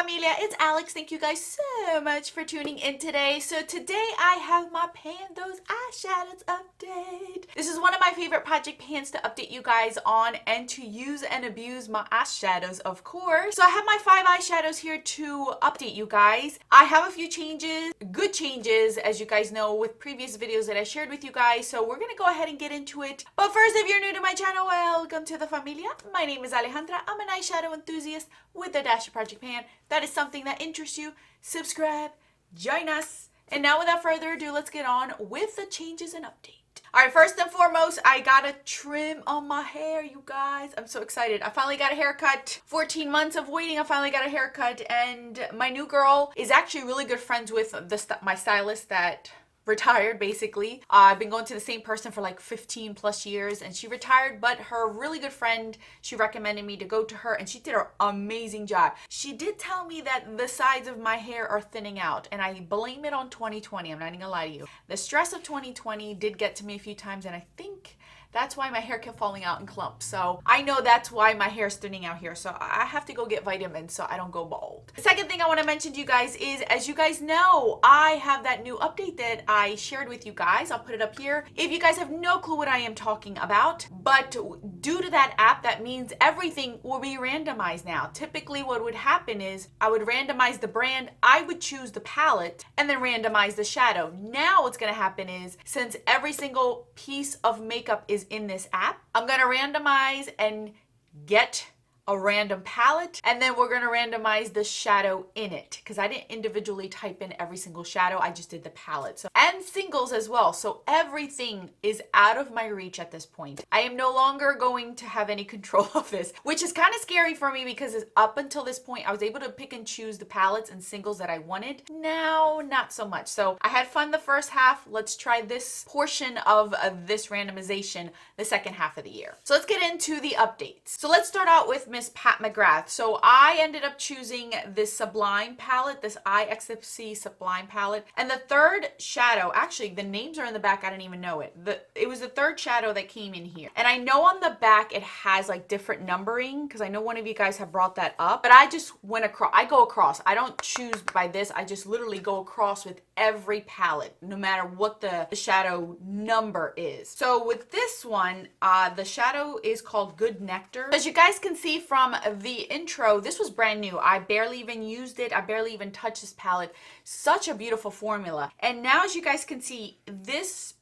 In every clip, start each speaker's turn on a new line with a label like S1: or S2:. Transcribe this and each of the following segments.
S1: familia, it's Alex. Thank you guys so much for tuning in today. So today I have my Those Eyeshadows update. This is one of my favorite project pans to update you guys on and to use and abuse my eyeshadows, of course. So I have my 5 eyeshadows here to update you guys. I have a few changes, good changes, as you guys know, with previous videos that I shared with you guys. So we're gonna go ahead and get into it. But first, if you're new to my channel, welcome to the familia. My name is Alejandra. I'm an eyeshadow enthusiast with a dash of project pan. That is something that interests you. Subscribe, join us. And now without further ado, let's get on with the changes and update. All right, first and foremost, I got a trim on my hair, you guys. I'm so excited. I finally got a haircut. 14 months of waiting, I finally got a haircut. And my new girl is actually really good friends with my stylist that retired, basically. I've been going to the same person for like 15 plus years, and she retired, but her really good friend, she recommended me to go to her, and she did an amazing job. She did tell me that the sides of my hair are thinning out, and I blame it on 2020. I'm not even gonna lie to you. The stress of 2020 did get to me a few times, and I think that's why my hair kept falling out in clumps. So I know that's why my hair is thinning out here. So I have to go get vitamins so I don't go bald. The second thing I want to mention to you guys is, as you guys know, I have that new update that I shared with you guys. I'll put it up here. If you guys have no clue what I am talking about, but due to that app, that means everything will be randomized now. Typically what would happen is I would randomize the brand, I would choose the palette, and then randomize the shadow. Now what's going to happen is, since every single piece of makeup is in this app, I'm going to randomize and get a random palette, and then we're going to randomize the shadow in it, because I didn't individually type in every single shadow, I just did the palette. So, and singles as well. So everything is out of my reach at this point. I am no longer going to have any control of this, which is kind of scary for me, because up until this point I was able to pick and choose the palettes and singles that I wanted. Now not so much. So I had fun the first half. Let's try this portion of this randomization the second half of the year. So let's get into the updates. So let's start out with Miss Pat McGrath. So I ended up choosing this Sublime palette, this IXFC Sublime palette. And the third shadow, actually the names are in the back, I didn't even know it. It was the third shadow that came in here. And I know on the back it has like different numbering, because I know one of you guys have brought that up, but I just went across, I go across. I don't choose by this, I just literally go across with every palette, no matter what the shadow number is. So with this one, the shadow is called Good Nectar. As you guys can see from the intro, this was brand new. I barely even used it. I barely even touched this palette. Such a beautiful formula. And now, as you guys can see, this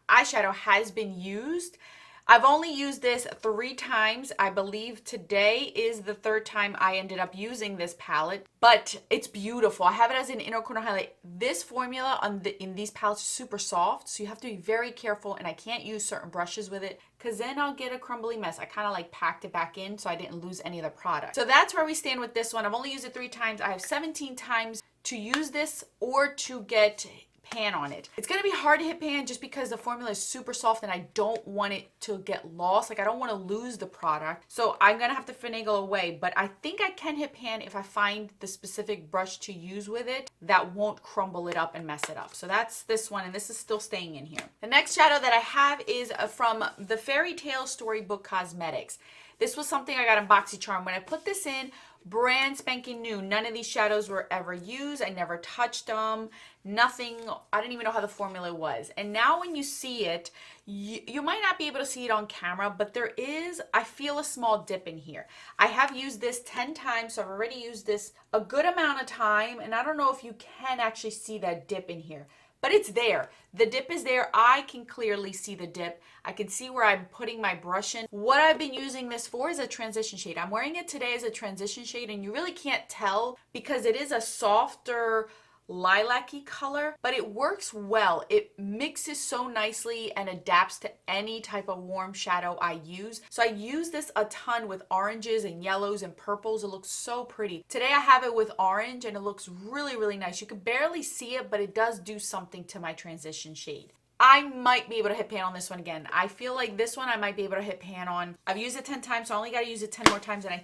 S1: eyeshadow has been used. I've only used this 3 times. I believe today is the 3rd time I ended up using this palette, but it's beautiful. I have it as an inner corner highlight. This formula in these palettes is super soft, so you have to be very careful, and I can't use certain brushes with it, because then I'll get a crumbly mess. I kind of like packed it back in so I didn't lose any of the product. So that's where we stand with this one. I've only used it 3 times. I have 17 times to use this or to get pan on it. It's gonna be hard to hit pan just because the formula is super soft and I don't want it to get lost. Like, I don't want to lose the product. So I'm gonna have to finagle away, but I think I can hit pan if I find the specific brush to use with it that won't crumble it up and mess it up. So that's this one, and this is still staying in here. The next shadow that I have is from the Fairy Tale Storybook Cosmetics. This was something I got in BoxyCharm. When I put this in, brand spanking new. None of these shadows were ever used. I never touched them. Nothing. I didn't even know how the formula was. And now when you see it, you might not be able to see it on camera, but there is, I feel a small dip in here. I have used this 10 times, so I've already used this a good amount of time, and I don't know if you can actually see that dip in here, but it's there. The dip is there. I can clearly see the dip. I can see where I'm putting my brush in. What I've been using this for is a transition shade. I'm wearing it today as a transition shade, and you really can't tell because it is a softer lilac-y color, but it works well. It mixes so nicely and adapts to any type of warm shadow I use. So I use this a ton with oranges and yellows and purples. It looks so pretty. Today I have it with orange, and it looks really, really nice. You can barely see it, but it does do something to my transition shade. I might be able to hit pan on this one again. I feel like this one I might be able to hit pan on. I've used it 10 times, so I only got to use it 10 more times, and I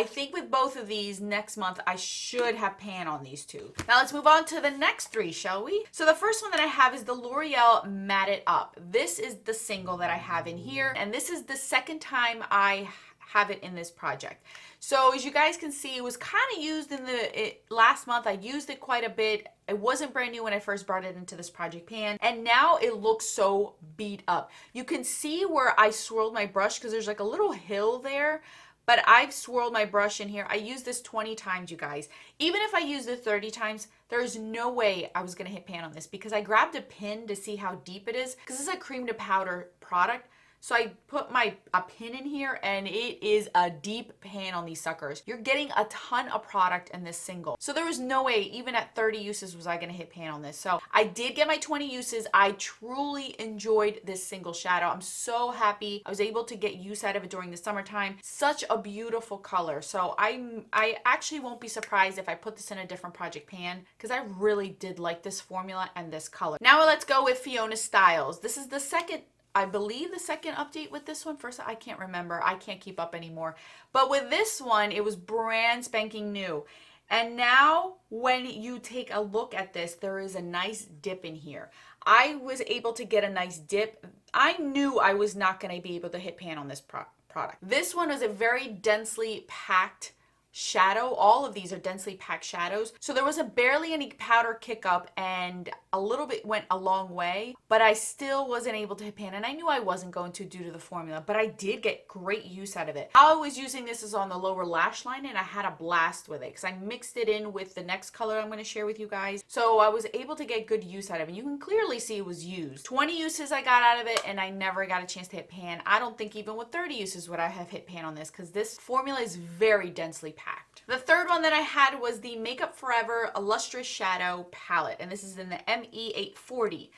S1: think with both of these next month, I should have pan on these 2. Now let's move on to the next 3, shall we? So the first one that I have is the L'Oreal Matte It Up. This is the single that I have in here, and this is the second time I have it in this project. So as you guys can see, it was kind of used in last month. I used it quite a bit. It wasn't brand new when I first brought it into this project pan, and now it looks so beat up. You can see where I swirled my brush because there's like a little hill there, but I've swirled my brush in here. I used this 20 times, you guys. Even if I used it 30 times, there's no way I was gonna hit pan on this because I grabbed a pin to see how deep it is because this is a cream to powder product. So I put a pin in here and it is a deep pan on these suckers. You're getting a ton of product in this single. So there was no way, even at 30 uses, was I gonna hit pan on this. So I did get my 20 uses. I truly enjoyed this single shadow. I'm so happy I was able to get use out of it during the summertime. Such a beautiful color. So I actually won't be surprised if I put this in a different project pan because I really did like this formula and this color. Now let's go with Fiona Styles. This is the second, I believe, the second update with this one. First, I can't remember. I can't keep up anymore. But with this one, it was brand spanking new. And now when you take a look at this, there is a nice dip in here. I was able to get a nice dip. I knew I was not going to be able to hit pan on this product. This one was a very densely packed shadow. All of these are densely packed shadows. So there was barely any powder kick up and a little bit went a long way, but I still wasn't able to hit pan. And I knew I wasn't going to due to the formula, but I did get great use out of it. How I was using this is on the lower lash line and I had a blast with it because I mixed it in with the next color I'm going to share with you guys. So I was able to get good use out of it. You can clearly see it was used. 20 uses I got out of it and I never got a chance to hit pan. I don't think even with 30 uses would I have hit pan on this because this formula is very densely packed. The third one that I had was the Makeup Forever Illustrious Shadow Palette, and this is in the ME840.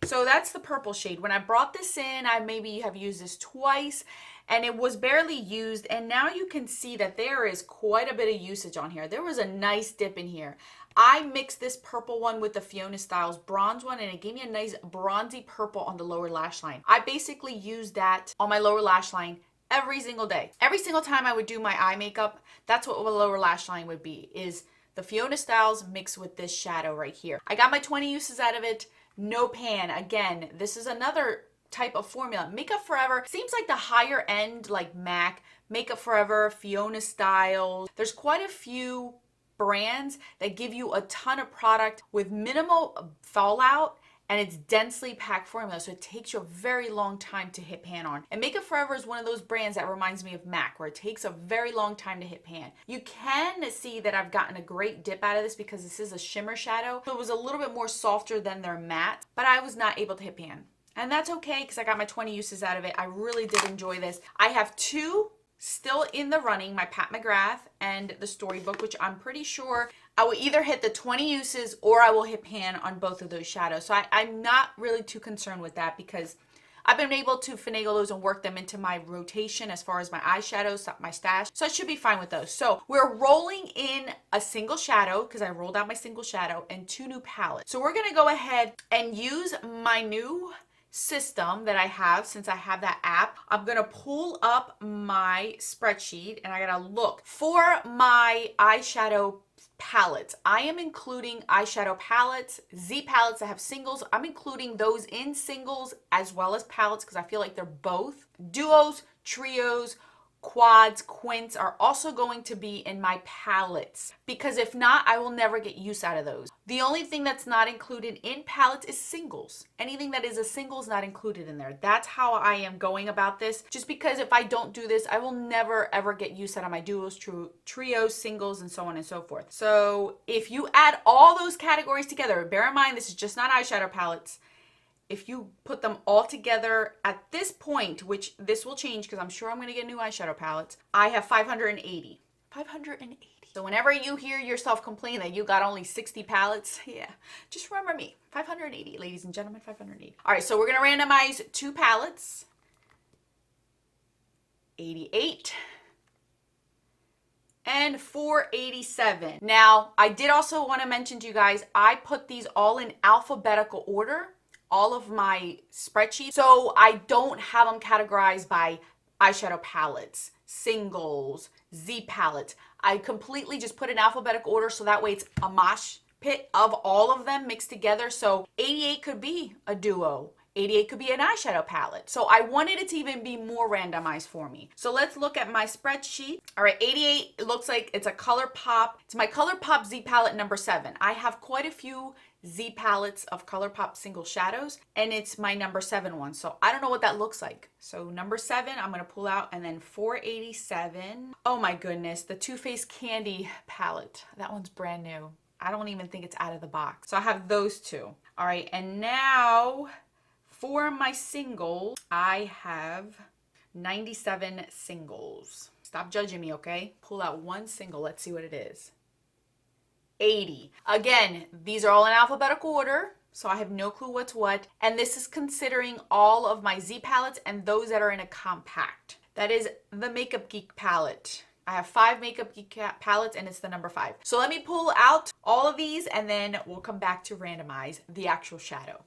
S1: So that's the purple shade. When I brought this in, I maybe have used this twice, and it was barely used, and now you can see that there is quite a bit of usage on here. There was a nice dip in here. I mixed this purple one with the Fiona Styles bronze one, and it gave me a nice bronzy purple on the lower lash line. I basically used that on my lower lash line every single day. Every single time I would do my eye makeup, that's what the lower lash line would be, is the Fiona Styles mixed with this shadow right here. I got my 20 uses out of it, no pan. Again, this is another type of formula. Makeup Forever seems like the higher end, like MAC, Makeup Forever, Fiona Styles. There's quite a few brands that give you a ton of product with minimal fallout, and it's densely packed formula, so it takes you a very long time to hit pan on. And Makeup Forever is one of those brands that reminds me of MAC, where it takes a very long time to hit pan. You can see that I've gotten a great dip out of this because this is a shimmer shadow, so it was a little bit more softer than their matte, but I was not able to hit pan. And that's okay because I got my 20 uses out of it. I really did enjoy this. I have two still in the running, my Pat McGrath and the Storybook, which I'm pretty sure I will either hit the 20 uses or I will hit pan on both of those shadows. So I'm not really too concerned with that because I've been able to finagle those and work them into my rotation as far as my eyeshadows, my stash. So I should be fine with those. So we're rolling in a single shadow because I rolled out my single shadow and two new palettes. So we're going to go ahead and use my new system that I have. Since I have that app, I'm gonna pull up my spreadsheet and I gotta look for my eyeshadow palettes. I am including eyeshadow palettes, Z palettes that have singles. I'm including those in singles as well as palettes because I feel like they're both. Duos, trios, quads, quints are also going to be in my palettes because if not, I will never get use out of those. The only thing that's not included in palettes is singles. Anything that is a single is not included in there. That's how I am going about this, just because if I don't do this, I will never ever get use out of my duos, trios, singles, and so on and so forth. So if you add all those categories together, bear in mind this is just not eyeshadow palettes. If you put them all together at this point, which this will change because I'm sure I'm going to get new eyeshadow palettes, I have 580. 580. So whenever you hear yourself complain that you got only 60 palettes, yeah, just remember me. 580, ladies and gentlemen, 580. All right, so we're going to randomize two palettes. 88. And 487. Now, I did also want to mention to you guys, I put these all in alphabetical order, all of my spreadsheets. So I don't have them categorized by eyeshadow palettes, singles, Z palettes. I completely just put in alphabetical order so that way it's a mosh pit of all of them mixed together. So 88 could be a duo. 88 could be an eyeshadow palette. So I wanted it to even be more randomized for me. So let's look at my spreadsheet. All right, 88, it looks like it's a ColourPop. It's my ColourPop Z palette number 7. I have quite a few Z palettes of ColourPop single shadows, and it's my number 7 one. So I don't know what that looks like. So number 7, I'm gonna pull out, and then 487. Oh my goodness, the Too Faced Candy palette. That one's brand new. I don't even think it's out of the box. So I have those two. All right, and now for my singles, I have 97 singles. Stop judging me, okay? Pull out one single. Let's see what it is. 80. Again, these are all in alphabetical order, so I have no clue what's what. And this is considering all of my Z palettes and those that are in a compact. That is the Makeup Geek palette. I have 5 Makeup Geek palettes, and it's the number 5. So let me pull out all of these, and then we'll come back to randomize the actual shadow.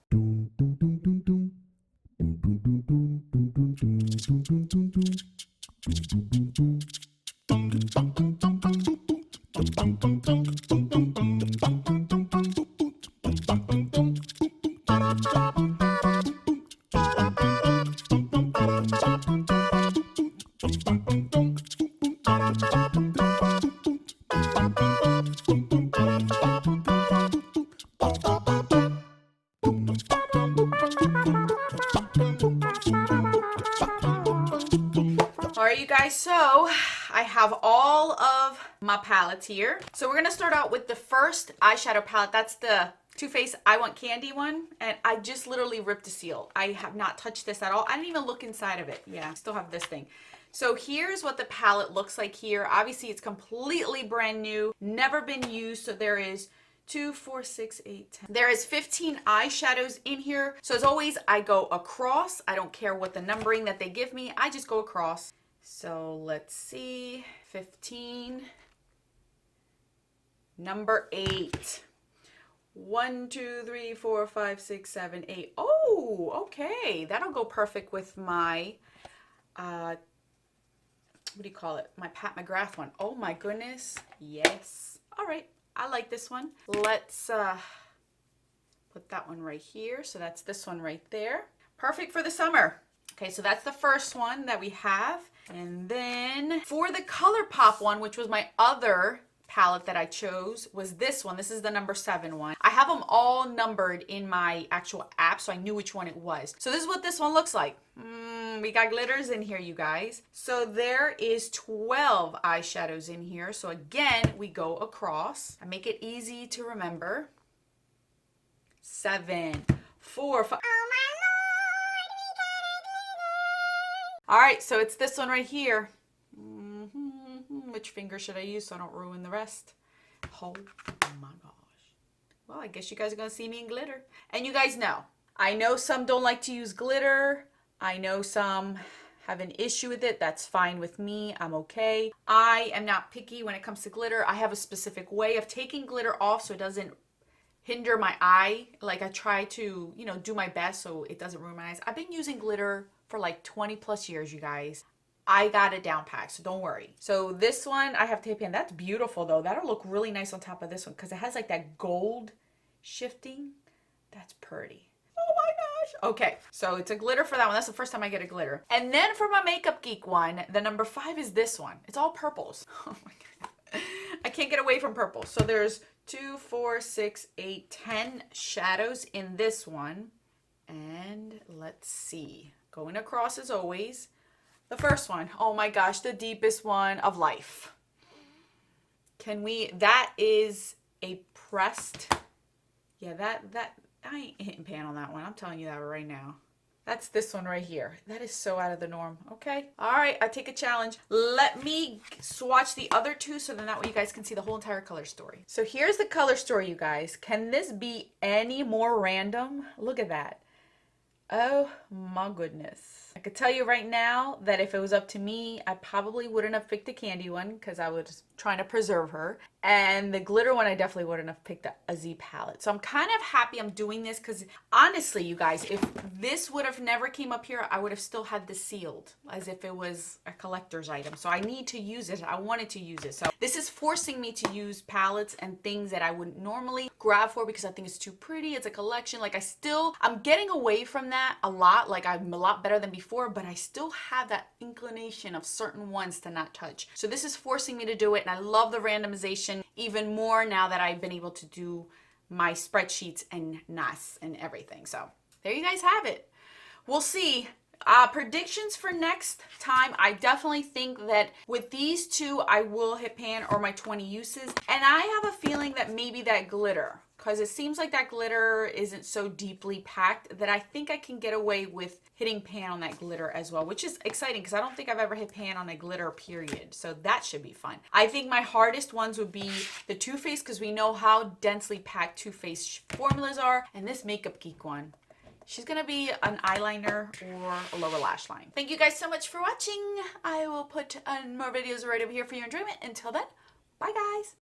S1: All right, you guys, so I have all of my palettes here. So we're gonna start out with the first eyeshadow palette. That's the Too Faced I Want Candy one, and I just literally ripped the seal. I have not touched this at all. I didn't even look inside of it. Yeah, I still have this thing. So here's what the palette looks like here. Obviously, it's completely brand new, never been used. So there is 2, 4, 6, 8, 10. There is 15 eyeshadows in here. So as always, I go across. I don't care what the numbering that they give me. I just go across. So let's see, 15. Number 8. 1, 2, 3, 4, 5, 6, 7, 8. Oh, okay. That'll go perfect with my, what do you call it? My Pat McGrath one. Oh my goodness. Yes. All right. I like this one. Let's put that one right here. So that's this one right there. Perfect for the summer. Okay, so that's the first one that we have. And then for the ColourPop one, which was my other palette that I chose, was this one. This is the number 7 one. I have them all numbered in my actual app, so I knew which one it was. So this is what this one looks like. We got glitters in here, you guys. So there is 12 eyeshadows in here. So again, we go across. I make it easy to remember. 7, 4, 5. All right, so it's this one right here. Which finger should I use so I don't ruin the rest? Oh my gosh. Well, I guess you guys are gonna see me in glitter. And you guys know, I know some don't like to use glitter. I know some have an issue with it. That's fine with me. I'm okay. I am not picky when it comes to glitter. I have a specific way of taking glitter off so it doesn't hinder my eye. Like, I try to, you know, do my best so it doesn't ruin my eyes. I've been using glitter for like 20 plus years, you guys. I got it down pat, so don't worry. So this one I have tape in. That's beautiful though. That'll look really nice on top of this one because it has like that gold shifting. That's pretty. Oh my gosh. Okay, so it's a glitter for that one. That's the first time I get a glitter. And then for my Makeup Geek one, the number 5 is this one. It's all purples. Oh my god. I can't get away from purple. So there's 2, 4, 6, 8, 10 shadows in this one. And let's see. Going across as always. The first one, oh my gosh, the deepest one of life. Can we, that is a pressed, yeah, that, I ain't hitting pan on that one. I'm telling you that right now. That's this one right here. That is so out of the norm. Okay. All right. I take a challenge. Let me swatch the other two so then that way you guys can see the whole entire color story. So here's the color story, you guys. Can this be any more random? Look at that. Oh my goodness. I could tell you right now that if it was up to me, I probably wouldn't have picked the candy one because I was trying to preserve her. And the glitter one, I definitely wouldn't have picked a Z palette. So I'm kind of happy I'm doing this because honestly, you guys, if this would have never came up here, I would have still had this sealed as if it was a collector's item. So I need to use it. I wanted to use it. So this is forcing me to use palettes and things that I wouldn't normally grab for because I think it's too pretty. It's a collection. Like I'm getting away from that a lot. Like I'm a lot better than before, but I still have that inclination of certain ones to not touch. So this is forcing me to do it. And I love the randomization even more now that I've been able to do my spreadsheets and NAS and everything. So there you guys have it. We'll see. Predictions for next time. I definitely think that with these two, I will hit pan or my 20 uses. And I have a feeling that maybe that glitter, because it seems like that glitter isn't so deeply packed, that I think I can get away with hitting pan on that glitter as well, which is exciting because I don't think I've ever hit pan on a glitter period. So that should be fun. I think my hardest ones would be the Too Faced because we know how densely packed Too Faced formulas are. And this Makeup Geek one, she's gonna be an eyeliner or a lower lash line. Thank you guys so much for watching. I will put more videos right over here for your enjoyment. Until then, bye guys.